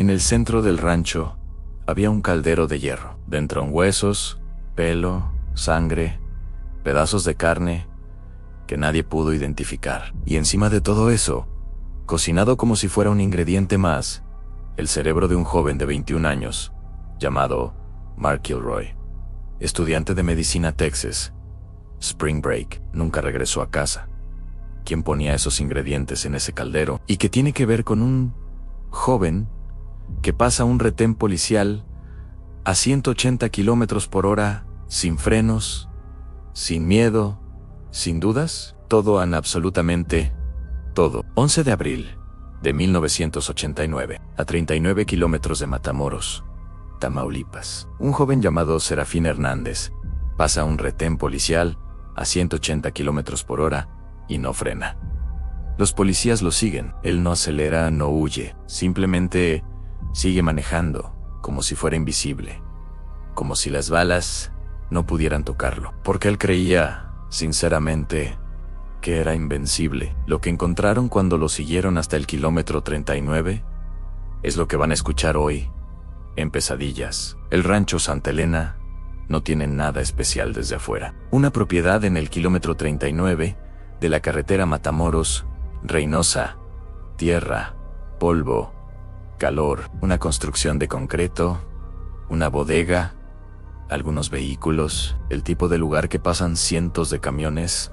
En el centro del rancho había un caldero de hierro. Dentro huesos, pelo, sangre, pedazos de carne que nadie pudo identificar. Y encima de todo eso, cocinado como si fuera un ingrediente más, el cerebro de un joven de 21 años, llamado Mark Kilroy, estudiante de medicina Texas. Spring Break, nunca regresó a casa. ¿Quién ponía esos ingredientes en ese caldero? ¿Y qué tiene que ver con un joven que pasa un retén policial a 180 kilómetros por hora, sin frenos, sin miedo, sin dudas? Todo, absolutamente todo. 11 de abril de 1989, a 39 kilómetros de Matamoros, Tamaulipas. Un joven llamado Serafín Hernández pasa un retén policial a 180 kilómetros por hora y no frena. Los policías lo siguen. Él no acelera, no huye, simplemente sigue manejando como si fuera invisible, como si las balas no pudieran tocarlo, porque él creía, sinceramente, que era invencible. Lo que encontraron cuando lo siguieron hasta el kilómetro 39 es lo que van a escuchar hoy en Pesadillas. El rancho Santa Elena no tiene nada especial desde afuera. Una propiedad en el kilómetro 39 de la carretera Matamoros, Reynosa, tierra, polvo, calor, una construcción de concreto, una bodega, algunos vehículos, el tipo de lugar que pasan cientos de camiones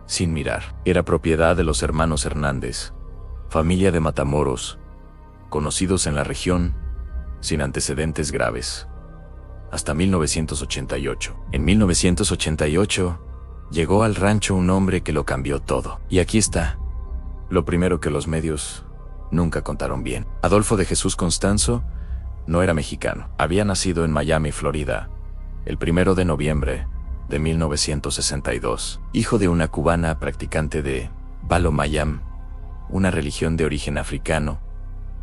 sin mirar. Era propiedad de los hermanos Hernández, familia de Matamoros, conocidos en la región, sin antecedentes graves. Hasta 1988. En 1988, llegó al rancho un hombre que lo cambió todo. Y aquí está lo primero que los medios nunca contaron bien. Adolfo de Jesús Constanzo no era mexicano. Había nacido en Miami, Florida, el 1 de noviembre de 1962. Hijo de una cubana practicante de Balo Mayam, una religión de origen africano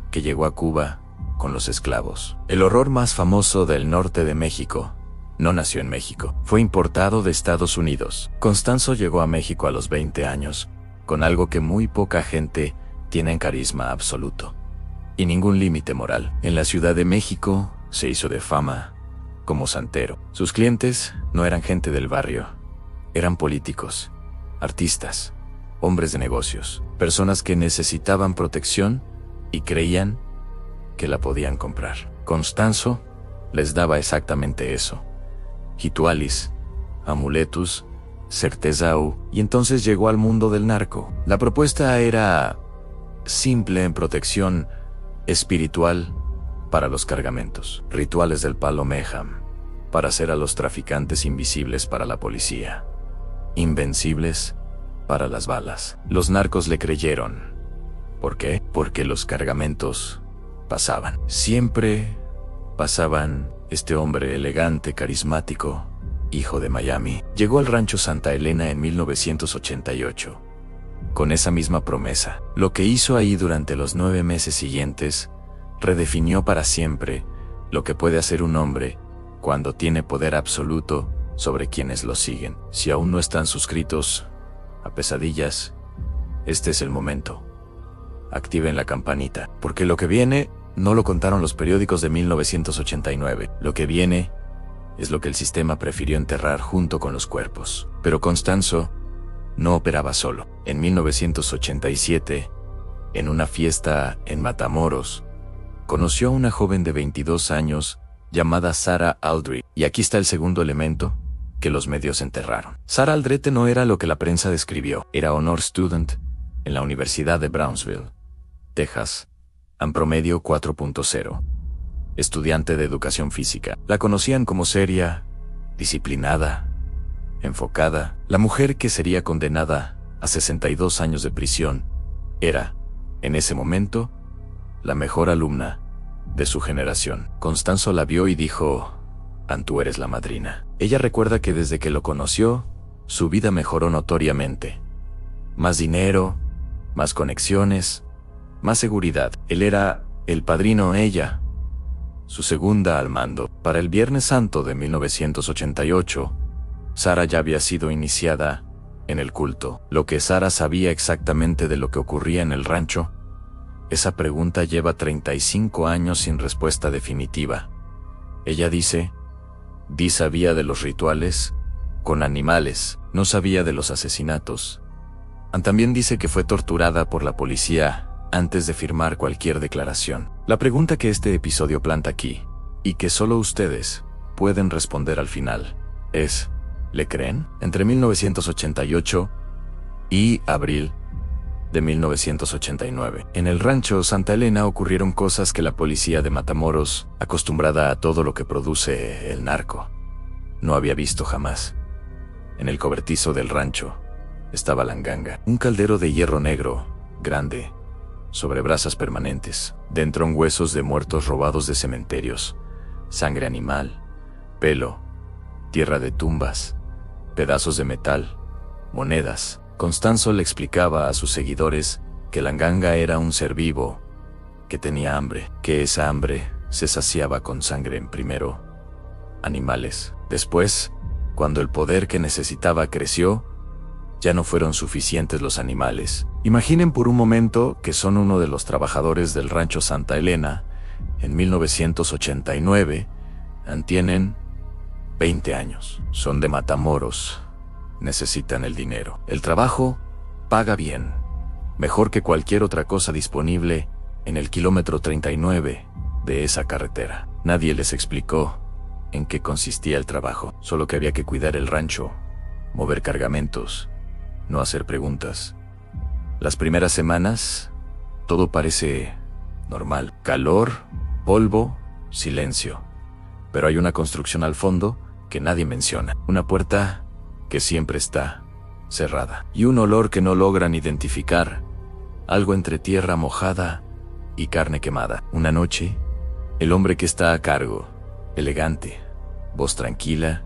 que llegó a Cuba con los esclavos. El horror más famoso del norte de México no nació en México. Fue importado de Estados Unidos. Constanzo llegó a México a los 20 años, con algo que muy poca gente tiene en carisma absoluto y ningún límite moral. En la Ciudad de México se hizo de fama como santero. Sus clientes no eran gente del barrio, eran políticos, artistas, hombres de negocios, personas que necesitaban protección y creían que la podían comprar. Constanzo les daba exactamente eso: Hitualis, amuletus, certezau, y entonces llegó al mundo del narco. La propuesta era simple en protección espiritual para los cargamentos, rituales del palo Meham para hacer a los traficantes invisibles para la policía, invencibles para las balas. Los narcos le creyeron. ¿Por qué? Porque los cargamentos pasaban. Siempre pasaban. Este hombre elegante, carismático, hijo de Miami, llegó al rancho Santa Elena en 1988, con esa misma promesa. Lo que hizo ahí durante los 9 meses siguientes redefinió para siempre lo que puede hacer un hombre cuando tiene poder absoluto sobre quienes lo siguen. Si aún no están suscritos a Pesadillas, este es el momento. Activen la campanita, porque lo que viene no lo contaron los periódicos de 1989. Lo que viene es lo que el sistema prefirió enterrar junto con los cuerpos. Pero Constanzo no operaba solo. En 1987, en una fiesta en Matamoros, conoció a una joven de 22 años llamada Sarah Aldrete. Y aquí está el segundo elemento que los medios enterraron. Sarah Aldrete no era lo que la prensa describió. Era honor student en la Universidad de Brownsville, Texas, en promedio 4.0. Estudiante de educación física. La conocían como seria, disciplinada, enfocada. La mujer que sería condenada a 62 años de prisión era, en ese momento, la mejor alumna de su generación. Constanzo la vio y dijo: tú eres la madrina. Ella recuerda que desde que lo conoció, su vida mejoró notoriamente. Más dinero, más conexiones, más seguridad. Él era el padrino, ella su segunda al mando. Para el Viernes Santo de 1988, Sarah ya había sido iniciada en el culto. Lo que Sarah sabía exactamente de lo que ocurría en el rancho Esa pregunta lleva 35 años sin respuesta definitiva. Ella dice, Dee sabía de los rituales con animales, no sabía de los asesinatos. Ann también dice que fue torturada por la policía antes de firmar cualquier declaración. La pregunta que este episodio planta aquí, y que solo ustedes pueden responder al final, es, ¿le creen? Entre 1988 y abril de 1989, en el rancho Santa Elena ocurrieron cosas que la policía de Matamoros, acostumbrada a todo lo que produce el narco, no había visto jamás. En el cobertizo del rancho estaba la nganga, un caldero de hierro negro, grande, sobre brasas permanentes. Dentro huesos de muertos robados de cementerios, sangre animal, pelo, tierra de tumbas, pedazos de metal, monedas. Constanzo le explicaba a sus seguidores que la nganga era un ser vivo, que tenía hambre, que esa hambre se saciaba con sangre en primero animales. Después, cuando el poder que necesitaba creció, ya no fueron suficientes los animales. Imaginen por un momento que son uno de los trabajadores del rancho Santa Elena en 1989, tienen 20 años, son de Matamoros, necesitan el dinero. El trabajo paga bien, mejor que cualquier otra cosa disponible en el kilómetro 39 de esa carretera. Nadie les explicó en qué consistía el trabajo, solo que había que cuidar el rancho, mover cargamentos, no hacer preguntas. Las primeras semanas, todo parece normal. Calor, polvo, silencio. Pero hay una construcción al fondo que nadie menciona. Una puerta que siempre está cerrada. Y un olor que no logran identificar. Algo entre tierra mojada y carne quemada. Una noche, el hombre que está a cargo, elegante, voz tranquila,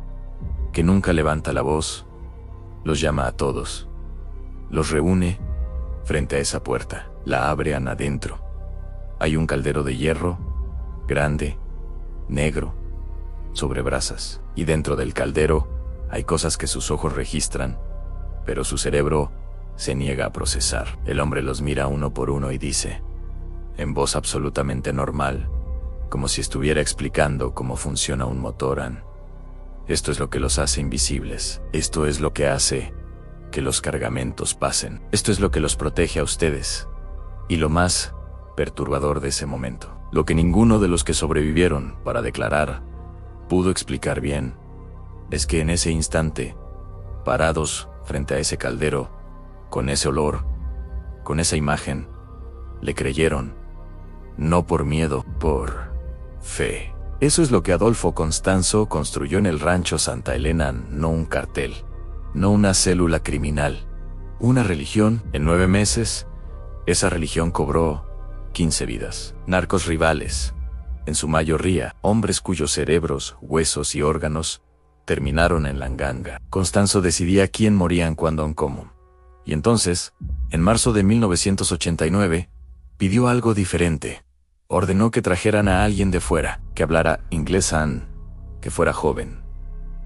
que nunca levanta la voz, los llama a todos. Los reúne frente a esa puerta. La abren adentro. Hay un caldero de hierro, grande, negro, sobre brasas. Y dentro del caldero hay cosas que sus ojos registran, pero su cerebro se niega a procesar. El hombre los mira uno por uno y dice, en voz absolutamente normal, como si estuviera explicando cómo funciona un motor: esto es lo que los hace invisibles. Esto es lo que hace que los cargamentos pasen. Esto es lo que los protege a ustedes. Y lo más perturbador de ese momento, lo que ninguno de los que sobrevivieron para declarar pudo explicar bien, es que en ese instante, parados frente a ese caldero, con ese olor, con esa imagen, le creyeron, no por miedo, por fe. Eso es lo que Adolfo Constanzo construyó en el rancho Santa Elena, no un cartel, no una célula criminal, una religión. En 9 meses, esa religión cobró 15 vidas. Narcos rivales, en su mayoría, hombres cuyos cerebros, huesos y órganos terminaron en la nganga. Constanzo decidía quién morían cuando en cómo. Y entonces, en marzo de 1989, pidió algo diferente. Ordenó que trajeran a alguien de fuera, que hablara inglés, que fuera joven,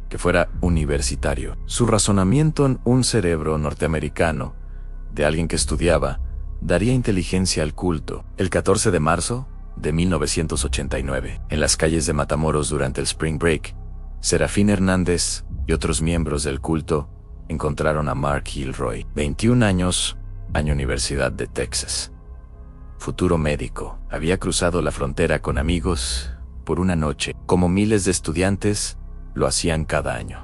que fuera universitario. Su razonamiento en un cerebro norteamericano, de alguien que estudiaba, daría inteligencia al culto. El 14 de marzo de 1989, en las calles de Matamoros durante el Spring Break, Serafín Hernández y otros miembros del culto encontraron a Mark Kilroy, 21 años, año Universidad de Texas. Futuro médico, había cruzado la frontera con amigos por una noche, como miles de estudiantes lo hacían cada año.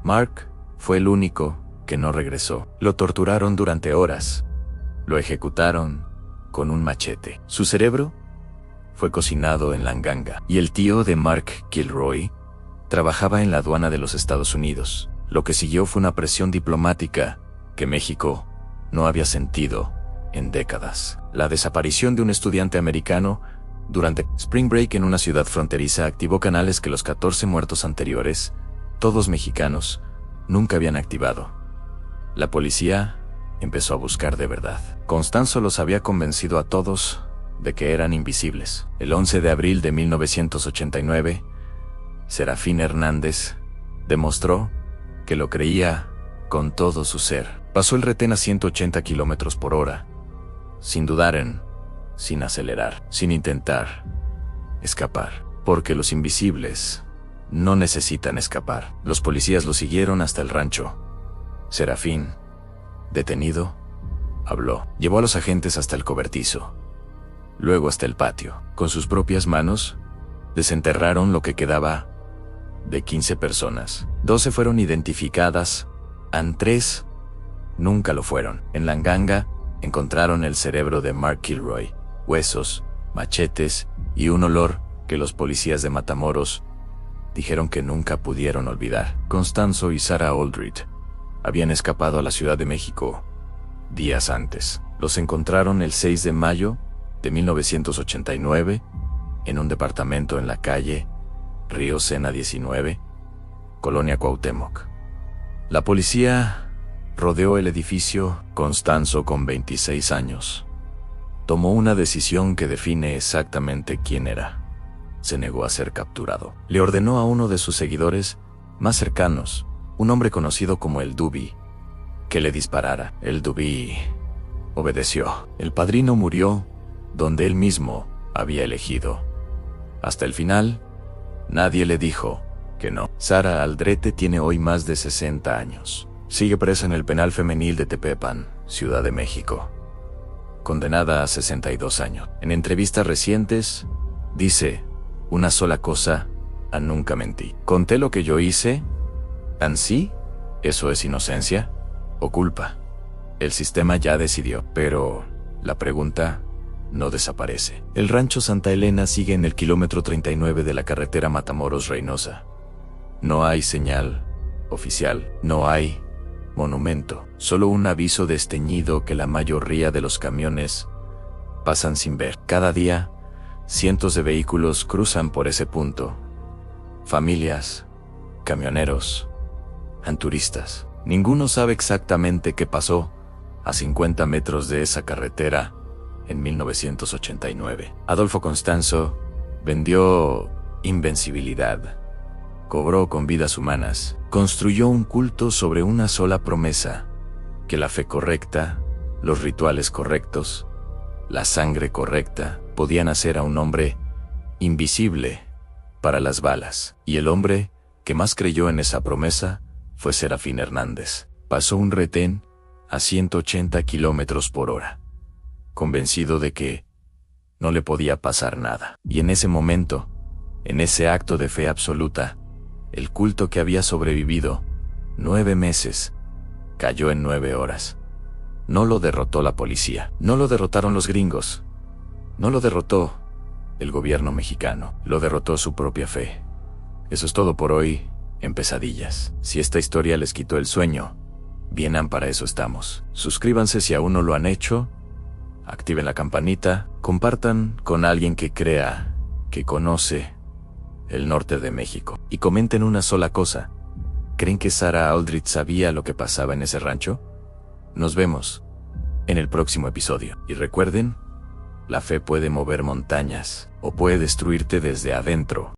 Mark fue el único que no regresó. Lo torturaron durante horas. Lo ejecutaron con un machete. Su cerebro fue cocinado en la nganga. Y el tío de Mark Kilroy trabajaba en la aduana de los Estados Unidos. Lo que siguió fue una presión diplomática que México no había sentido en décadas. La desaparición de un estudiante americano durante Spring Break en una ciudad fronteriza activó canales que los 14 muertos anteriores, todos mexicanos, nunca habían activado. La policía empezó a buscar de verdad. Constanzo los había convencido a todos de que eran invisibles. El 11 de abril de 1989, Serafín Hernández demostró que lo creía con todo su ser. Pasó el retén a 180 kilómetros por hora, sin dudar en sin acelerar, sin intentar escapar, porque los invisibles no necesitan escapar. Los policías lo siguieron hasta el rancho. Serafín, detenido, habló. Llevó a los agentes hasta el cobertizo, luego hasta el patio. Con sus propias manos, desenterraron lo que quedaba de 15 personas. 12 fueron identificadas, 3 nunca lo fueron. En la ganga encontraron el cerebro de Mark Kilroy, huesos, machetes y un olor que los policías de Matamoros dijeron que nunca pudieron olvidar. Constanzo y Sarah Aldrich habían escapado a la Ciudad de México días antes. Los encontraron el 6 de mayo de 1989 en un departamento en la calle Río Sena 19, Colonia Cuauhtémoc. La policía rodeó el edificio. Constanzo, con 26 años, tomó una decisión que define exactamente quién era. Se negó a ser capturado. Le ordenó a uno de sus seguidores más cercanos, un hombre conocido como el Dubi, que le disparara. El Dubi obedeció. El padrino murió donde él mismo había elegido. Hasta el final, nadie le dijo que no. Sarah Aldrete tiene hoy más de 60 años. Sigue presa en el penal femenil de Tepepan, Ciudad de México, condenada a 62 años. En entrevistas recientes, dice una sola cosa: a nunca mentí. Conté lo que yo hice. ¿Ansí? ¿Eso es inocencia o culpa? El sistema ya decidió, pero la pregunta no desaparece. El rancho Santa Elena sigue en el kilómetro 39 de la carretera Matamoros-Reynosa. No hay señal oficial, no hay monumento, solo un aviso desteñido que la mayoría de los camiones pasan sin ver. Cada día, cientos de vehículos cruzan por ese punto. Familias, camioneros, turistas. Ninguno sabe exactamente qué pasó a 50 metros de esa carretera en 1989. Adolfo Constanzo vendió invencibilidad, cobró con vidas humanas, construyó un culto sobre una sola promesa: que la fe correcta, los rituales correctos, la sangre correcta podían hacer a un hombre invisible para las balas. Y el hombre que más creyó en esa promesa fue Serafín Hernández. Pasó un retén a 180 kilómetros por hora, convencido de que no le podía pasar nada. Y en ese momento, en ese acto de fe absoluta, el culto que había sobrevivido 9 meses cayó en 9 horas. No lo derrotó la policía, no lo derrotaron los gringos, no lo derrotó el gobierno mexicano, lo derrotó su propia fe. Eso es todo por hoy en Pesadillas. Si esta historia les quitó el sueño, bien, para eso estamos. Suscríbanse si aún no lo han hecho, activen la campanita, compartan con alguien que crea que conoce el norte de México, y comenten una sola cosa: ¿creen que Sarah Aldrich sabía lo que pasaba en ese rancho? Nos vemos en el próximo episodio. Y recuerden, la fe puede mover montañas o puede destruirte desde adentro.